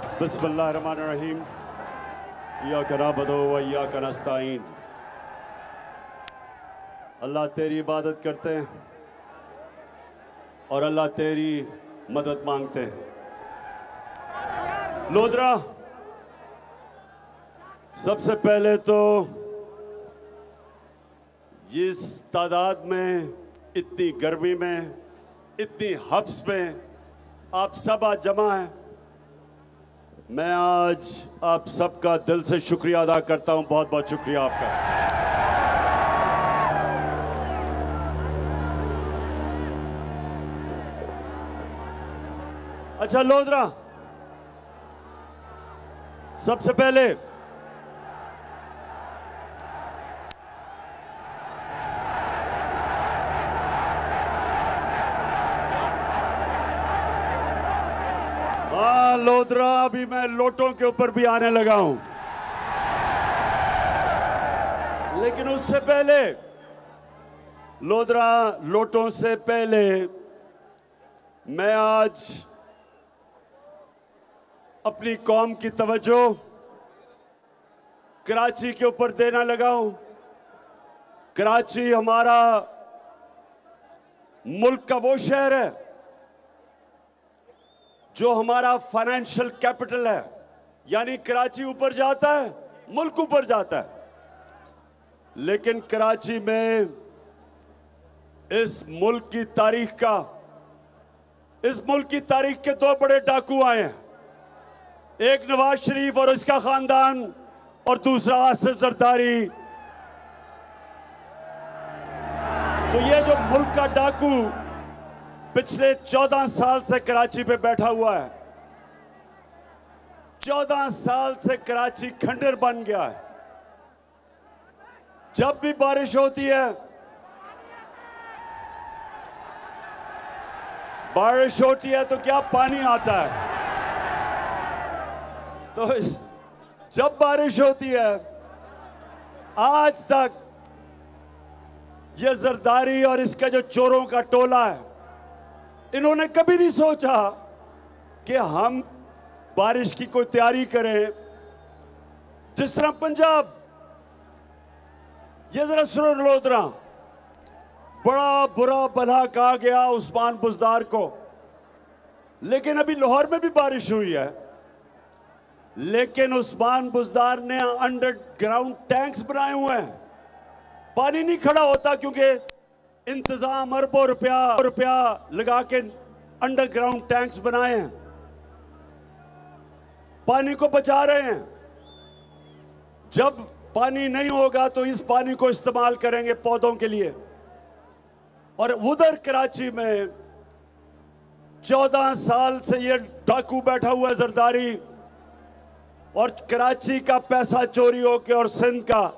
बिस्मिल्लाहिर्रहमानिर्रहीम। इय्याका नअबुदु व इय्याका नस्तईन। अल्लाह तेरी इबादत करते हैं और अल्लाह तेरी मदद मांगते हैं। लोधरा, सबसे पहले तो इस तादाद में, इतनी गर्मी में, इतनी हब्स में आप सब आज जमा हैं। मैं आज आप सबका दिल से शुक्रिया अदा करता हूं। बहुत बहुत शुक्रिया आपका। अच्छा लोधरा, सबसे पहले लोधरा, अभी मैं लोटों के ऊपर भी आने लगा हूं, लेकिन उससे पहले लोधरा, लोटों से पहले मैं आज अपनी कौम की तवज्जो कराची के ऊपर देना लगा हूं। कराची हमारा मुल्क का वो शहर है जो हमारा फाइनेंशियल कैपिटल है, यानी कराची ऊपर जाता है, मुल्क ऊपर जाता है। लेकिन कराची में इस मुल्क की तारीख के दो बड़े डाकू आए हैं, एक नवाज शरीफ और उसका खानदान और दूसरा आसिफ जरदारी। तो ये जो मुल्क का डाकू पिछले 14 साल से कराची पे बैठा हुआ है, 14 साल से कराची खंडर बन गया है। जब भी बारिश होती है, तो क्या पानी आता है। तो जब बारिश होती है, आज तक ये जरदारी और इसका जो चोरों का टोला है, इन्होंने कभी नहीं सोचा कि हम बारिश की कोई तैयारी करें। जिस तरह पंजाब, ये जरा सुनो लोधरा, बड़ा बुरा भला कहा गया उस्मान बुज़दार को, लेकिन अभी लाहौर में भी बारिश हुई है। लेकिन उस्मान बुज़दार ने अंडरग्राउंड टैंक्स बनाए हुए हैं, पानी नहीं खड़ा होता क्योंकि इंतजाम अरबों रुपया लगा के अंडरग्राउंड टैंक्स बनाए हैं, पानी को बचा रहे हैं। जब पानी नहीं होगा तो इस पानी को इस्तेमाल करेंगे पौधों के लिए। और उधर कराची में 14 साल से ये डाकू बैठा हुआ है जरदारी, और कराची का पैसा चोरी होके और सिंध का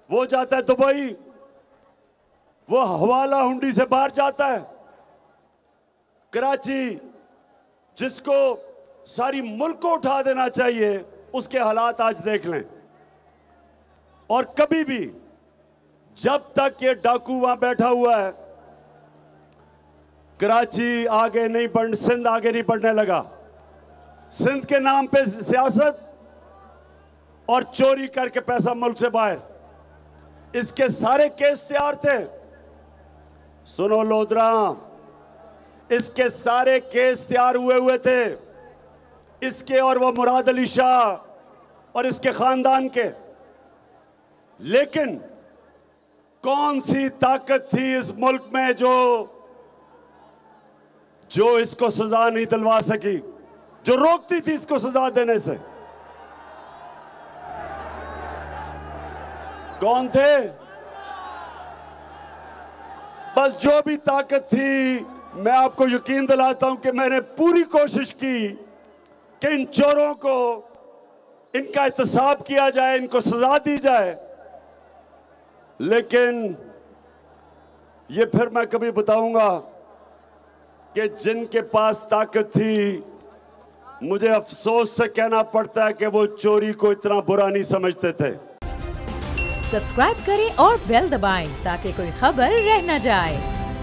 वो जाता है दुबई, वो हवाला हुंडी से बाहर जाता है। कराची जिसको सारी मुल्क को उठा देना चाहिए, उसके हालात आज देख लें। और कभी भी जब तक ये डाकू वहां बैठा हुआ है, कराची आगे नहीं बढ़, सिंध आगे नहीं बढ़ने लगा। सिंध के नाम पे सियासत और चोरी करके पैसा मुल्क से बाहर, इसके सारे केस तैयार थे। सुनो लोधरा, इसके सारे केस तैयार हुए थे, इसके और वो मुराद अली शाह और इसके खानदान के। लेकिन कौन सी ताकत थी इस मुल्क में जो इसको सजा नहीं दिलवा सकी, जो रोकती थी इसको सजा देने से? कौन थे? बस जो भी ताकत थी, मैं आपको यकीन दिलाता हूं कि मैंने पूरी कोशिश की कि इन चोरों को, इनका एहतसाब किया जाए, इनको सजा दी जाए। लेकिन ये फिर मैं कभी बताऊंगा कि जिनके पास ताकत थी, मुझे अफसोस से कहना पड़ता है कि वो चोरी को इतना बुरा नहीं समझते थे। सब्सक्राइब करें और बेल दबाएं ताकि कोई खबर रह न जाए।